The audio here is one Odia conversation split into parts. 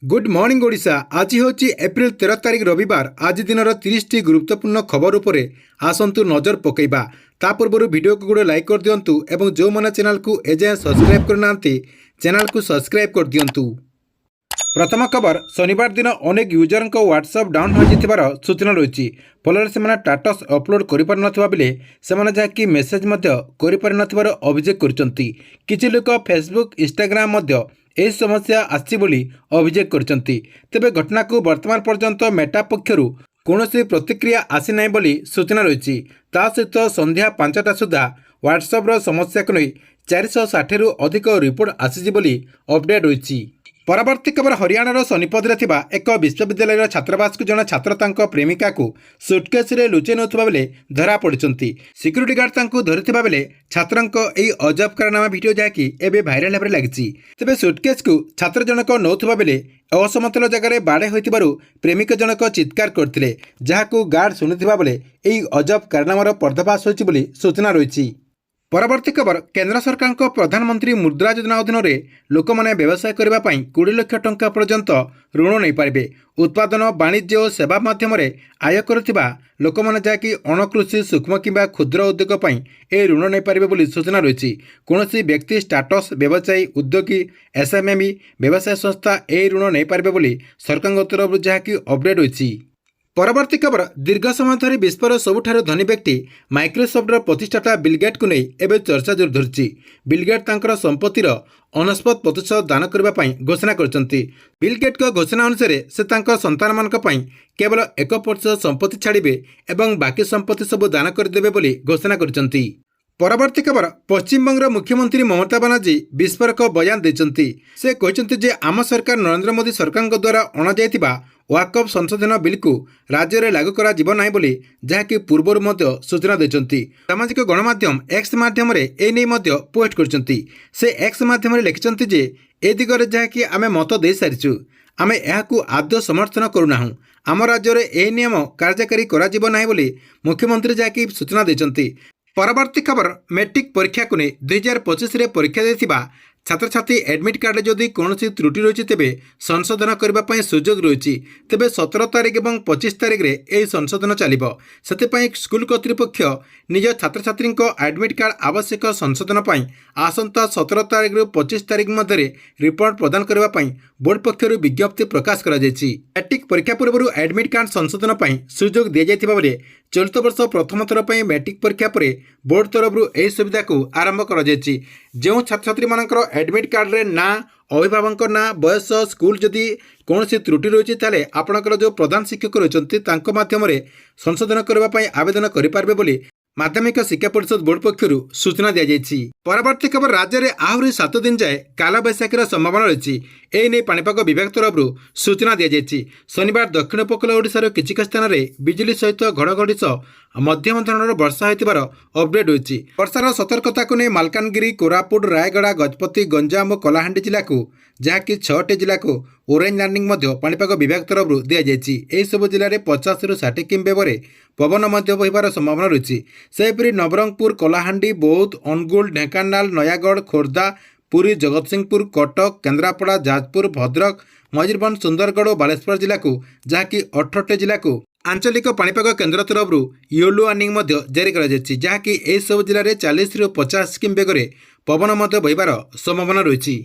Good morning Odisha. आज हूँ एप्रिल 13 तारिख रविवार। आज दिन 30 टी गुरुत्वपूर्ण खबर उपरे आसतु नजर पकईबा। ता पूर्व वीडियो को गोटे लाइक कर दिंतु और जो मैंने चैनल को एजाए सब्सक्राइब करना चैनल को सब्सक्राइब कर दिंतु। प्रथम खबर, शनिवार दिन अनेक यूजर व्हाट्सएप डाउन हो सूचना रही। फल से स्टाटस अपलोड कर बेले से मेसेज कर अभियोग कर लोक फेसबुक इंस्टाग्राम यह समस्या आसी अभियोग कर। तेबे घटना को वर्तमान पर्यंत मेटा पक्षर कौन प्रतिक्रिया आसी ना सूचना रही। सहित संध्या 5टा सुधा व्हाट्सएप समस्या को नहीं 460 रु अधिक रिपोर्ट आसी अपडेट रही। परवर्ती खबर, हरियाणार सोनीपत एक विश्वविद्यालय छात्रावास को जन छात्र प्रेमिका को सुटकेस लुचै नौथबा बेले धरा पड़ती। सिक्यूरीटी गार्ड धरथिबा बेले छात्रंक एई अजब कारनामा वीडियो जाकि एबे भाइराल भाबरे लागिछि। तेबे सुटकेस को छात्र जनक नौथबा बेले असमतल जगार बाड़े होइतिबारु प्रेमिक जनक चित्कार करथिले, जहाकु गार्ड सुनिथिबा बेले एई अजब कारनामार पर्दाफाश होइछि बोली सूचना रहिछि। परवर्ती खबर, केंद्र सरकार को प्रधानमंत्री मुद्रा योजना अधीन लोक मैंने व्यवसाय करने 20 लाख टंका पर्यंत ऋण नहीं पारे। उत्पादन वाणिज्य और सेवा माध्यम आय करुवा लोक मैंने जहाँकि अणकृषि सूक्ष्म किंबा क्षुद्र उद्योग ए ऋण नहीं पारे सूचना रही। कौन व्यक्ति स्टाटस व्यवसायी उद्योगी एसएमएमई व्यवसाय संस्था ए ऋण नहीं पारे सरकार तरफ जहाँकि अपडेट रही। परवर्ती खबर, दीर्घ समय धरी विश्वर सबुठारु धनी व्यक्ति माइक्रोसॉफ्टर प्रतिष्ठाता बिल गेट को नहीं एवं चर्चा जोर धरी। बिल गेट तांकर संपत्तिर 49% दान करने घोषणा करछंती। बिल गेट को घोषणा अनुसार से तांकर संतान मानक पई केवल 1% संपत्ति छाड़िबे एवं बाकी संपत्ति सब दान करदेबे बोली घोषणा करछंती। परवर्ती खबर, पश्चिम बंग मुख्यमंत्री ममता बनर्जी विस्फोरक बयान देछंती। से कहते जे आम सरकार नरेंद्र मोदी सरकार द्वारा अणाଯାଇଥିବା वाकफ संशोधन बिल को राज्य में लागू करा जिवो नाही बोली जहाँकि पूर्वर सूचना देछंती। सामाजिक गणमाध्यम एक्स माध्यम पोस्ट करछंती। से एक्स माध्यम लिखिछंती जे ए दिगरे जहाँकि आमे मत दे सारिछु, आमे एहाकु आदौ समर्थन करूनाहु। आम राज्य में ए नियम कार्यकारी करा जिवो नाही बोली मुख्यमंत्री जहाँकि सूचना देछंती। परवर्ती खबर, मैट्रिक परीक्षा को नहीं 2025 परीक्षा देथिबा छात्र छात्री एडमिट कार्ड जदि कौन त्रुटि रही तेबे संशोधन करने सुजोग रही। तेबे 17 तारिख और 25 तारिख में यह संशोधन चलिबो। सेतिपई स्कूल कर्तृपक्ष निज छात्र छात्री एडमिट कार्ड आवश्यक संशोधन आसंता 17 तारिख रु 25 तारिख मध्य रिपोर्ट प्रदान करने बोर्ड पक्षर विज्ञप्ति प्रकाश करा जायछि। मैट्रिक परीक्षा पूर्व एडमिट कार्ड संशोधन सुजोग दि जाइथिबा बेले चलित वर्ष प्रथम थर पर मैट्रिक परीक्षा पर बोर्ड तरफ यह सुविधा को आरंभ कर जो छात्र छात्री मानकर एडमिट कार्ड रे ना अभिभावक ना बयस स्कूल जदि कौन त्रुटि रही ताले आपणकर जो प्रधान शिक्षक रही माध्यम संशोधन करने आवेदन करें माध्यमिक शिक्षा परिषद बोर्ड पक्षर सूचना दी जाइए। परवर्ती खबर, राज्य में आहरी 7 दिन जाए कालबैशाखीर संभावना रही। एने पाणीपाग विभाग तरफ सूचना दी जाइए। शनिवार दक्षिण उपकूल ओडिशार किछिक स्थान में बिजुली सहित घड़घड़ी सह मध्यम धरणर वर्षा होइतिबार अपडेट होइछि। वर्षार सतर्कता को नहीं मालकानगिरी, कोरापुट, रायगड़ा, गजपति, गंजाम और कलाहांडी जिला को जहाँकि 6टी जिला को ऑरेंज वार्निंग पाणीपाग विभाग तरफ दि जाइए। यह सब जिले में 50 रु 60 किमी बेगरे पवन बहिबार संभावना रही। सेहीपरि नवरंगपुर, कलाहांडी, बौद्ध, अनुगुल, ढेंकानाल, नयागढ़, खोर्धा, पुरी, जगतसिंहपुर, कटक, केन्द्रापड़ा, जाजपुर, भद्रक, मयूरभंज, सुंदरगढ़ और बालेश्वर जिला को जहाँकि 18टी जिला को आंचलिक पाणीपाग केन्द्र तरफ येलो वार्निंग जारी कर जहाँकि यह सब जिले में 40 रु 50 किमी बेगरे पवन बहिबार संभावना रही।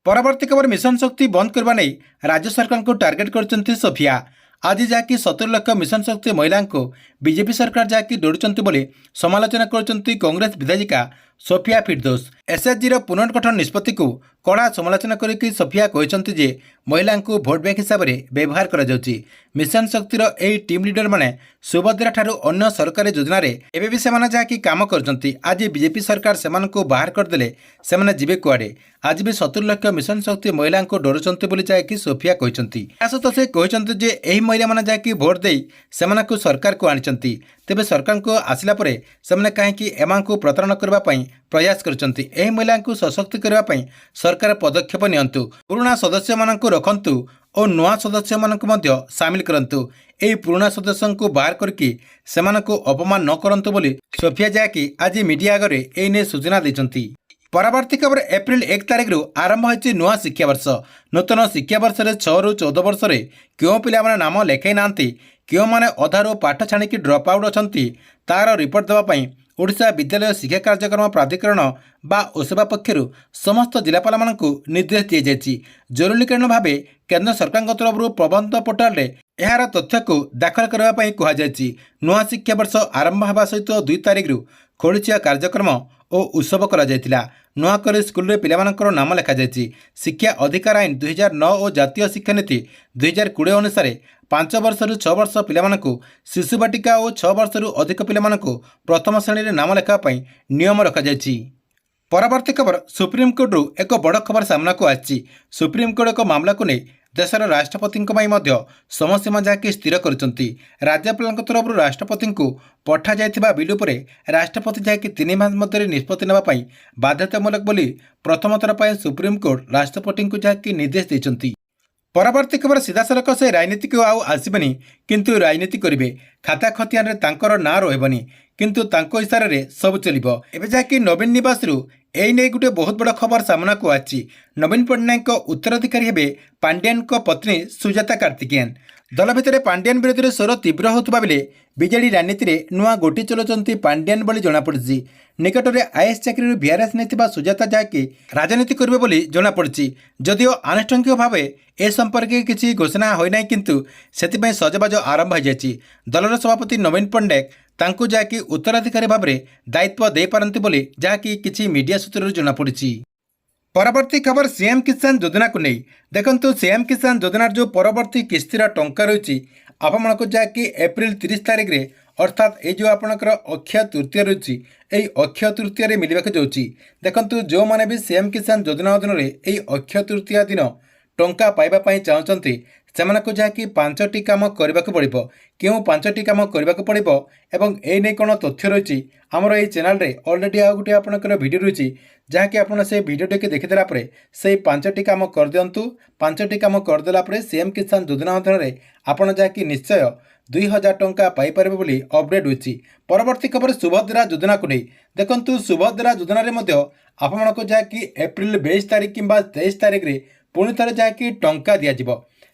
परवर्ती खबर, मिशन शक्ति बंद करने नहीं राज्य सरकार को टार्गेट करछंती सोफिया। आज जहाँकि 70 लाख मिशन शक्ति महिला को बीजेपी सरकार जहाँकि दौड़ुंट बोली समालोचना करछंती कांग्रेस विधायिका सोफिया फिरदौस। एसएचजी पुनर्गठन निष्पत्ति को कड़ा समालोचना करके सोफिया कहते जे महिला को भोट बैंक हिसाब से व्यवहार करा जाउची। मिशन शक्तिर यही टीम लीडर माने सुभद्रा ठारू अन्य सरकारी योजना एवं भी सेमाने जहाँकि काम करछंती। आज बीजेपी सरकार सेमान को बाहर करदेले सेमाने जीवे कुआडे। आज भी 70 लाख मिशन शक्ति महिला को डरुंट बोली जहाँकि सोफिया कहते। सहित से कहते जे यही महिला माने जहाँकि भोट दे सेमान को सरकार को आनिचंती। तेबे सरकार को आसिला परे सेमाने कहीं एमान को प्रतारण करने प्रयास करछंती। एही महिला को सशक्त करने सरकार पदक्षेप नियंतु, पुराना सदस्य मानक रखंतु और नुआ सदस्य मानक मध्य सामिल करंतु। एही पुराना सदस्य को बाहर करके सेमान को अपमान न करंतु बोली सोफिया जहाँकि आज मीडिया आगे एने सूचना देछंती। ପରବର୍ତ୍ତୀ ଖବର ଏପ୍ରିଲ 1 ତାରିଖରୁ ଆରମ୍ଭ ହୋଇଛି ନୂଆ ଶିକ୍ଷାବର୍ଷ। ନୂତନ ଶିକ୍ଷାବର୍ଷରେ 6ରୁ 14 ବର୍ଷରେ କେଉଁ ପିଲାମାନେ ନାମ ଲେଖାଇ ନାହାନ୍ତି, କେଉଁମାନେ ଅଧାରୁ ପାଠ ଛାଣିକି ଡ୍ରପ୍ ଆଉଟ୍ ଅଛନ୍ତି, ତାର ରିପୋର୍ଟ ଦେବା ପାଇଁ ଓଡ଼ିଶା ବିଦ୍ୟାଳୟ ଶିକ୍ଷା କାର୍ଯ୍ୟକ୍ରମ ପ୍ରାଧିକରଣ ବା ଓସେବା ପକ୍ଷରୁ ସମସ୍ତ ଜିଲ୍ଲାପାଳମାନଙ୍କୁ ନିର୍ଦ୍ଦେଶ ଦିଆଯାଇଛି। ଜରୁରୀକାଳୀନ ଭାବେ କେନ୍ଦ୍ର ସରକାରଙ୍କ ତରଫରୁ ପ୍ରବନ୍ଧ ପୋର୍ଟାଲରେ ଏହାର ତଥ୍ୟକୁ ଦାଖଲ କରିବା ପାଇଁ କୁହାଯାଇଛି। ନୂଆ ଶିକ୍ଷାବର୍ଷ ଆରମ୍ଭ ହେବା ସହିତ 2 ତାରିଖରୁ ଖୋଳିଛିଆ କାର୍ଯ୍ୟକ୍ରମ ଓ ଉତ୍ସବ କରାଯାଇଥିଲା। ନୂଆକରି ସ୍କୁଲରେ ପିଲାମାନଙ୍କର ନାମ ଲେଖାଯାଇଛି। ଶିକ୍ଷା ଅଧିକାର ଆଇନ 2009 ଓ ଜାତୀୟ ଶିକ୍ଷାନୀତି 2020 ଅନୁସାରେ 5 ବର୍ଷରୁ 6 ବର୍ଷ ପିଲାମାନଙ୍କୁ ଶିଶୁ ବାଟିକା ଓ 6 ବର୍ଷରୁ ଅଧିକ ପିଲାମାନଙ୍କୁ ପ୍ରଥମ ଶ୍ରେଣୀରେ ନାମ ଲେଖାଇବା ପାଇଁ ନିୟମ ରଖାଯାଇଛି। ପରବର୍ତ୍ତୀ ଖବର ସୁପ୍ରିମକୋର୍ଟରୁ ଏକ ବଡ଼ ଖବର ସାମ୍ନାକୁ ଆସିଛି। ସୁପ୍ରିମକୋର୍ଟ ଏକ ମାମଲାକୁ ନେଇ ଦେଶର ରାଷ୍ଟ୍ରପତିଙ୍କ ପାଇଁ ମଧ୍ୟ ସମୟସୀମା ଯାହାକି ସ୍ଥିର କରିଛନ୍ତି। ରାଜ୍ୟପାଳଙ୍କ ତରଫରୁ ରାଷ୍ଟ୍ରପତିଙ୍କୁ ପଠାଯାଇଥିବା ବିଲ୍ ଉପରେ ରାଷ୍ଟ୍ରପତି ଯାହାକି 3 ମାସ ମଧ୍ୟରେ ନିଷ୍ପତ୍ତି ନେବା ପାଇଁ ବାଧ୍ୟତାମୂଳକ ବୋଲି ପ୍ରଥମ ଥର ପାଇଁ ସୁପ୍ରିମକୋର୍ଟ ରାଷ୍ଟ୍ରପତିଙ୍କୁ ଯାହାକି ନିର୍ଦ୍ଦେଶ ଦେଇଛନ୍ତି। ପରବର୍ତ୍ତୀ ଖବର ସିଧାସଳଖ ସେ ରାଜନୀତିକୁ ଆଉ ଆସିବେନି, କିନ୍ତୁ ରାଜନୀତି କରିବେ। ଖାତା ଖତିଆନରେ ତାଙ୍କର ନାଁ ରହିବନି, କିନ୍ତୁ ତାଙ୍କ ଇସାରାରେ ସବୁ ଚଲିବ। ଏବେ ଯାହାକି ନବୀନ ନିବାସରୁ এই ନେଇ ଗୋଟିଏ ବହୁତ ବଡ଼ ଖବର ସାମ୍ନାକୁ ଆସିଛି। ନବୀନ ପଟ୍ଟନାୟକଙ୍କ ଉତ୍ତରାଧିକାରୀ ହେବେ ପାଣ୍ଡିଆନଙ୍କ ପତ୍ନୀ ସୁଜାତା କାର୍ତ୍ତିକେୟନ। ଦଳ ଭିତରେ ପାଣ୍ଡିଆନ ବିରୋଧରେ ସ୍ୱର ତୀବ୍ର ହେଉଥିବା ବେଳେ ବିଜେଡି ରାଜନୀତିରେ ନୂଆ ଗୋଟି ଚଲାଉଛନ୍ତି ପାଣ୍ଡିଆନ ବୋଲି ଜଣାପଡ଼ିଛି। ନିକଟରେ ଆଇଏଏସ୍ ଚାକିରିରୁ ଭିଆର୍ଏସ୍ ନେଇଥିବା ସୁଜାତା ଯାହାକି ରାଜନୀତି କରିବେ ବୋଲି ଜଣାପଡ଼ିଛି। ଯଦିଓ ଆନୁଷ୍ଠାନିକ ଭାବେ ଏ ସମ୍ପର୍କରେ କିଛି ଘୋଷଣା ହୋଇନାହିଁ, କିନ୍ତୁ ସେଥିପାଇଁ ସଜବାଜ ଆରମ୍ଭ ହୋଇଯାଇଛି। ଦଳର ସଭାପତି ନବୀନ ପଟ୍ଟନାୟକ ତାଙ୍କୁ ଯାହାକି ଉତ୍ତରାଧିକାରୀ ଭାବରେ ଦାୟିତ୍ୱ ଦେଇପାରନ୍ତି ବୋଲି ଯାହାକି କିଛି ମିଡିଆ ସୂତ୍ରରୁ ଜଣାପଡ଼ିଛି। ପରବର୍ତ୍ତୀ ଖବର ସିଏମ୍ କିଷାନ ଯୋଜନାକୁ ନେଇ ଦେଖନ୍ତୁ, ସିଏମ୍ କିଷାନ ଯୋଜନାର ଯେଉଁ ପରବର୍ତ୍ତୀ କିସ୍ତିର ଟଙ୍କା ରହିଛି ଆପଣମାନଙ୍କୁ ଯାହାକି ଏପ୍ରିଲ 30 ତାରିଖରେ ଅର୍ଥାତ୍ ଏଇ ଯେଉଁ ଆପଣଙ୍କର ଅକ୍ଷୟ ତୃତୀୟ ରହିଛି, এই ଅକ୍ଷୟ ତୃତୀୟରେ ମିଳିବାକୁ ଯାଉଛି। ଦେଖନ୍ତୁ, ଯେଉଁମାନେ ବି ସିଏମ୍ କିଷାନ ଯୋଜନା ଅଧୀନରେ এই ଅକ୍ଷୟ ତୃତୀୟା ଦିନ ଟଙ୍କା ପାଇବା ପାଇଁ ଚାହୁଁଛନ୍ତି ସେମାନଙ୍କୁ ଯାହାକି 5ଟି କାମ କରିବାକୁ ପଡ଼ିବ। କେଉଁ 5ଟି କାମ କରିବାକୁ ପଡ଼ିବ ଏବଂ ଏ ନେଇ କ'ଣ ତଥ୍ୟ ରହିଛି ଆମର এই ଚ୍ୟାନେଲରେ ଅଲରେଡ଼ି ଆଉ ଗୋଟିଏ ଆପଣଙ୍କର ଭିଡ଼ିଓ ରହିଛି, ଯାହାକି ଆପଣ ସେ ଭିଡ଼ିଓଟିକୁ ଦେଖିଦେଲା ପରେ ସେଇ 5ଟି କାମ କରିଦିଅନ୍ତୁ। 5ଟି କାମ କରିଦେଲା ପରେ ସିଏମ୍ କିଷାନ ଯୋଜନା ଅଧୀନରେ ଆପଣ ଯାହାକି ନିଶ୍ଚୟ 2000 ଟଙ୍କା ପାଇପାରିବେ ବୋଲି ଅପଡେଟ୍ ହୋଇଛି। ପରବର୍ତ୍ତୀ ଖବର ସୁଭଦ୍ରା ଯୋଜନାକୁ ନେଇ ଦେଖନ୍ତୁ, ସୁଭଦ୍ରା ଯୋଜନାରେ ମଧ୍ୟ ଆପଣମାନଙ୍କୁ ଯାହାକି ଏପ୍ରିଲ 22 ତାରିଖ କିମ୍ବା 23 ତାରିଖରେ ପୁଣି ଥରେ ଯାହାକି ଟଙ୍କା ଦିଆଯିବ।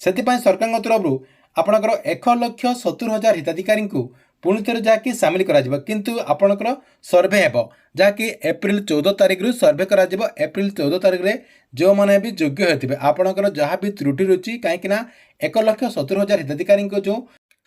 ସେଥିପାଇଁ ସରକାରଙ୍କ ତରଫରୁ ଆପଣଙ୍କର 1,70,000 ହିତାଧିକାରୀଙ୍କୁ ପୁଣି ଥରେ ଯାହାକି ସାମିଲ କରାଯିବ, କିନ୍ତୁ ଆପଣଙ୍କର ସର୍ଭେ ହେବ ଯାହାକି ଏପ୍ରିଲ 14 ତାରିଖରୁ ସର୍ଭେ କରାଯିବ। ଏପ୍ରିଲ 14 ତାରିଖରେ ଯେଉଁମାନେ ବି ଯୋଗ୍ୟ ହୋଇଥିବେ ଆପଣଙ୍କର ଯାହା ବି ତ୍ରୁଟି ରହିଛି, କାହିଁକିନା 1,70,000 ହିତାଧିକାରୀଙ୍କୁ ଯେଉଁ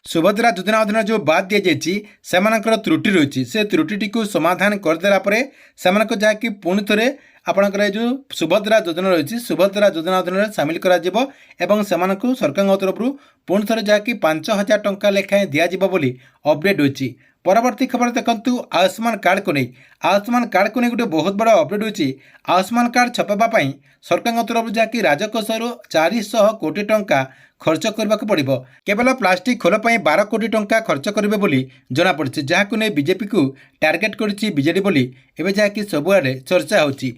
ସୁଭଦ୍ରା ଯୋଜନା ଅଧୀନରେ ଯେଉଁ ବାଦ୍ ଦିଆଯାଇଛି ସେମାନଙ୍କର ତ୍ରୁଟି ରହିଛି, ସେ ତ୍ରୁଟିଟିକୁ ସମାଧାନ କରିଦେଲା ପରେ ସେମାନଙ୍କୁ ଯାହାକି ପୁଣି ଥରେ ଆପଣଙ୍କର ଏ ଯେଉଁ ସୁଭଦ୍ରା ଯୋଜନା ରହିଛି ସୁଭଦ୍ରା ଯୋଜନା ଅଧୀନରେ ସାମିଲ କରାଯିବ ଏବଂ ସେମାନଙ୍କୁ ସରକାରଙ୍କ ତରଫରୁ ପୁଣି ଥରେ ଯାହାକି 5,000 ଟଙ୍କା ଲେଖାଏଁ ଦିଆଯିବ ବୋଲି ଅପଡେଟ୍ ହୋଇଛି। ପରବର୍ତ୍ତୀ ଖବର ଦେଖନ୍ତୁ, ଆୟୁଷ୍ମାନ କାର୍ଡକୁ ନେଇ ଗୋଟେ ବହୁତ ବଡ଼ ଅପଡେଟ୍ ହୋଇଛି। ଆୟୁଷ୍ମାନ କାର୍ଡ ଛପାଇବା ପାଇଁ ସରକାରଙ୍କ ତରଫରୁ ଯାହାକି ରାଜକୋଷରୁ 400 କୋଟି ଟଙ୍କା ଖର୍ଚ୍ଚ କରିବାକୁ ପଡ଼ିବ। କେବଳ ପ୍ଲାଷ୍ଟିକ୍ ଖୋଲ ପାଇଁ 12 କୋଟି ଟଙ୍କା ଖର୍ଚ୍ଚ କରିବେ ବୋଲି ଜଣାପଡ଼ିଛି, ଯାହାକୁ ନେଇ ବିଜେପିକୁ ଟାର୍ଗେଟ୍ କରିଛି ବିଜେଡି ବୋଲି ଏବେ ଯାହାକି ସବୁଆଡ଼େ ଚର୍ଚ୍ଚା ହେଉଛି।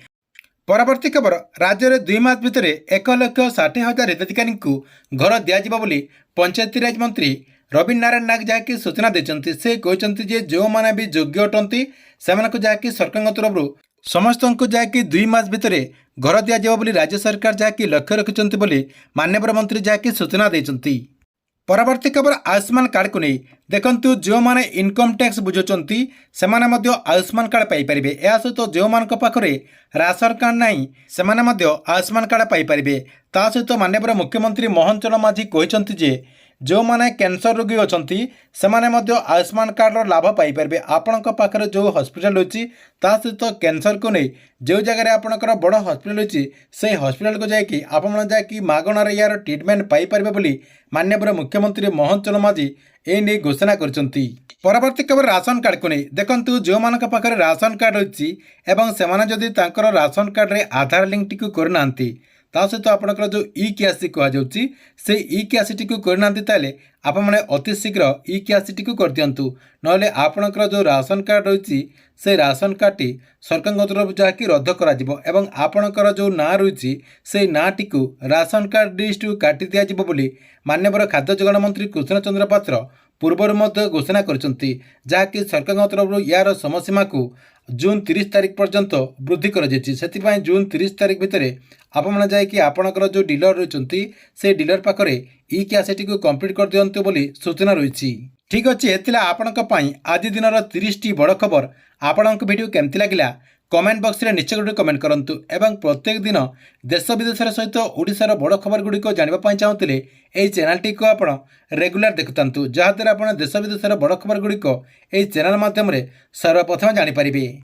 ପରବର୍ତ୍ତୀ ଖବର, ରାଜ୍ୟରେ 2 ମାସ ଭିତରେ 1,60,000 ହିତାଧିକାରୀଙ୍କୁ ଘର ଦିଆଯିବ ବୋଲି ପଞ୍ଚାୟତିରାଜ ମନ୍ତ୍ରୀ ରବୀନ୍ଦ୍ର ନାରାୟଣ ନାଗ ଯାହାକି ସୂଚନା ଦେଇଛନ୍ତି। ସେ କହିଛନ୍ତି ଯେ ଯେଉଁମାନେ ବି ଯୋଗ୍ୟ ଅଟନ୍ତି ସେମାନଙ୍କୁ ଯାହାକି ସରକାରଙ୍କ ତରଫରୁ ସମସ୍ତଙ୍କୁ ଯାହାକି 2 ମାସ ଭିତରେ ଘର ଦିଆଯିବ ବୋଲି ରାଜ୍ୟ ସରକାର ଯାହାକି ଲକ୍ଷ୍ୟ ରଖିଛନ୍ତି ବୋଲି ମାନ୍ୟବର ମନ୍ତ୍ରୀ ଯାହାକି ସୂଚନା ଦେଇଛନ୍ତି। ପରବର୍ତ୍ତୀ ଖବର, ଆୟୁଷ୍ମାନ କାର୍ଡକୁ ନେଇ ଦେଖନ୍ତୁ, ଯେଉଁମାନେ ଇନକମ୍ ଟ୍ୟାକ୍ସ ବୁଝୁଛନ୍ତି ସେମାନେ ମଧ୍ୟ ଆୟୁଷ୍ମାନ କାର୍ଡ ପାଇପାରିବେ। ଏହା ସହିତ ଯେଉଁମାନଙ୍କ ପାଖରେ ରାସନ କାର୍ଡ ନାହିଁ ସେମାନେ ମଧ୍ୟ ଆୟୁଷ୍ମାନ କାର୍ଡ ପାଇପାରିବେ। ତା ସହିତ ମାନ୍ୟବର ମୁଖ୍ୟମନ୍ତ୍ରୀ ମୋହନ ଚରଣ ମାଝୀ କହିଛନ୍ତି ଯେ ଯେଉଁମାନେ କ୍ୟାନ୍ସର ରୋଗୀ ଅଛନ୍ତି ସେମାନେ ମଧ୍ୟ ଆୟୁଷ୍ମାନ କାର୍ଡର ଲାଭ ପାଇପାରିବେ। ଆପଣଙ୍କ ପାଖରେ ଯେଉଁ ହସ୍ପିଟାଲ ରହିଛି ତା ସହିତ କ୍ୟାନ୍ସରକୁ ନେଇ ଯେଉଁ ଜାଗାରେ ଆପଣଙ୍କର ବଡ଼ ହସ୍ପିଟାଲ ରହିଛି ସେହି ହସ୍ପିଟାଲକୁ ଯାଇକି ଆପଣମାନେ ଯାଇକି ମାଗଣାରେ ୟାର ଟ୍ରିଟମେଣ୍ଟ ପାଇପାରିବେ ବୋଲି ମାନ୍ୟବର ମୁଖ୍ୟମନ୍ତ୍ରୀ ମୋହନ ଚରଣ ମାଝୀ এই ନେଇ ଘୋଷଣା କରିଛନ୍ତି। ପରବର୍ତ୍ତୀ ଖବର, ରାସନ କାର୍ଡକୁ ନେଇ ଦେଖନ୍ତୁ, ଯେଉଁମାନଙ୍କ ପାଖରେ ରାସନ କାର୍ଡ ରହିଛି ଏବଂ ସେମାନେ ଯଦି ତାଙ୍କର ରାସନ କାର୍ଡରେ ଆଧାର ଲିଙ୍କଟିକୁ କରିନାହାନ୍ତି ତା ସହିତ ଆପଣଙ୍କର ଯେଉଁ ଇ-କ୍ୟାସି କୁହାଯାଉଛି ସେଇ ଇ-କ୍ୟାସିଟିକୁ କରିନାହାନ୍ତି ତାହେଲେ ଆପଣମାନେ ଅତି ଶୀଘ୍ର ଇ-କ୍ୟାସିଟିକୁ କରିଦିଅନ୍ତୁ, ନହେଲେ ଆପଣଙ୍କର ଯେଉଁ ରାସନ କାର୍ଡ ରହିଛି ସେ ରାସନ କାର୍ଡଟି ସରକାରଙ୍କ ତରଫରୁ ଯାହାକି ରଦ୍ଦ କରାଯିବ ଏବଂ ଆପଣଙ୍କର ଯେଉଁ ନାଁ ରହିଛି ସେଇ ନାଁଟିକୁ ରାସନ କାର୍ଡ ଲିଷ୍ଟରୁ କାଟି ଦିଆଯିବ ବୋଲି ମାନ୍ୟବର ଖାଦ୍ୟ ଯୋଗାଣ ମନ୍ତ୍ରୀ କୃଷ୍ଣଚନ୍ଦ୍ର ପାତ୍ର ପୂର୍ବରୁ ମଧ୍ୟ ଘୋଷଣା କରିଛନ୍ତି, ଯାହାକି ସରକାରଙ୍କ ତରଫରୁ ଏହାର ସମୟସୀମାକୁ ଜୁନ୍ 30 ତାରିଖ ପର୍ଯ୍ୟନ୍ତ ବୃଦ୍ଧି କରାଯାଇଛି। ସେଥିପାଇଁ ଜୁନ୍ 30 ତାରିଖ ଭିତରେ ଆପଣମାନେ ଯାଇକି ଆପଣଙ୍କର ଯେଉଁ ଡିଲର ରହିଛନ୍ତି ସେ ଡିଲର ପାଖରେ ଇ କ୍ୟାସେଟ୍ଟିକୁ କମ୍ପ୍ଲିଟ୍ କରିଦିଅନ୍ତୁ ବୋଲି ସୂଚନା ରହିଛି। ଠିକ୍ ଅଛି, ଏଥିଲା ଆପଣଙ୍କ ପାଇଁ ଆଜି ଦିନର 30ଟି ବଡ଼ ଖବର। ଆପଣଙ୍କ ଭିଡ଼ିଓ କେମିତି ଲାଗିଲା କମେଣ୍ଟ ବକ୍ସରେ ନିଶ୍ଚୟ ଗୋଟେ କମେଣ୍ଟ କରନ୍ତୁ ଏବଂ ପ୍ରତ୍ୟେକ ଦିନ ଦେଶ ବିଦେଶର ସହିତ ଓଡ଼ିଶାର ବଡ଼ ଖବରଗୁଡ଼ିକ ଜାଣିବା ପାଇଁ ଚାହୁଁଥିଲେ ଏହି ଚ୍ୟାନେଲଟିକୁ ଆପଣ ରେଗୁଲାର ଦେଖୁଥାନ୍ତୁ, ଯାହାଦ୍ୱାରା ଆପଣ ଦେଶ ବିଦେଶର ବଡ଼ ଖବରଗୁଡ଼ିକ ଏହି ଚ୍ୟାନେଲ ମାଧ୍ୟମରେ ସର୍ବପ୍ରଥମେ ଜାଣିପାରିବେ।